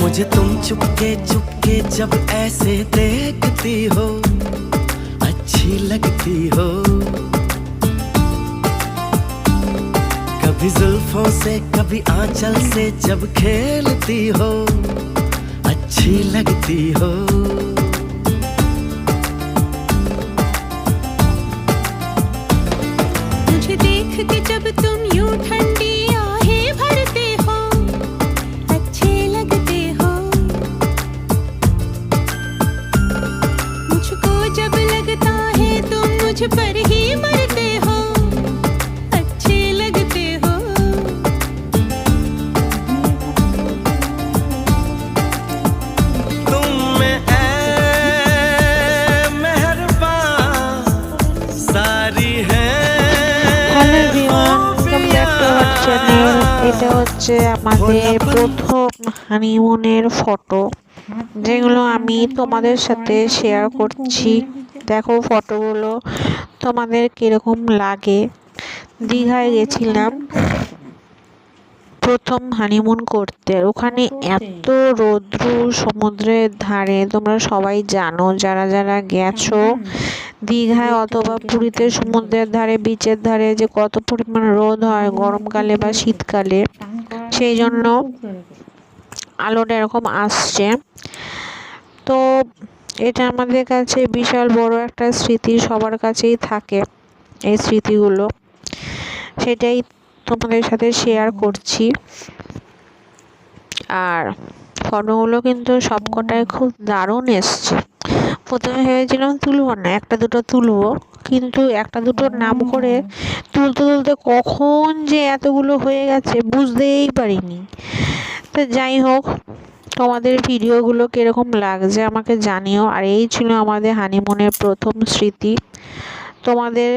मुझे तुम चुपके चुपके जब ऐसे देखती हो, अच्छी लगती हो। कभी जुल्फों से कभी आंचल से जब खेलती हो, अच्छी लगती हो। मुझे देख के जब तुम यूं ठंडी आहें भरते हो, अच्छे लगते हो। मुझको जब लगता है तुम मुझ पर ही मरते हो, अच्छे लगते हो। तुम में ऐ मेहरबान सारी है। Hello everyone, welcome back to our channel. এটা হচ্ছে আমাদের প্রথম হানিমুনের ফটো, যেগুলো আমি তোমাদের সাথে শেয়ার করছি। দেখো ফটোগুলো তোমাদের কিরকম লাগে। দীঘায় গেছিলাম প্রথম হানিমুন করতে। ওখানে এত রৌদ্র সমুদ্রের ধারে, তোমরা সবাই জানো যারা যারা গেছো দীঘায় অথবা পুরীতে সমুদ্রের ধারে বিচের ধারে যে কত পরিমাণ রোদ হয় গরমকালে বা শীতকালে। সেই জন্য আলোটা এরকম আসছে। তো এটা আমাদের কাছে বিশাল বড় একটা স্মৃতি, সবার কাছেই থাকে এই স্মৃতিগুলো। সেটাই তোমাদের সাথে শেয়ার করছি। আর ফটোগুলো কিন্তু সবকটাই খুব দারুণ এসছে। প্রথমে ভেবেছিলাম তুলবো না, একটা দুটো তুলবো, কিন্তু একটা দুটোর নাম করে তুলতে তুলতে কখন যে এতগুলো হয়ে গেছে বুঝতেই পারিনি। তো যাই হোক, তোমাদের ভিডিওগুলো কীরকম লাগছে আমাকে জানিও। আর এই ছিল আমাদের হানিমুনের প্রথম স্মৃতি। তোমাদের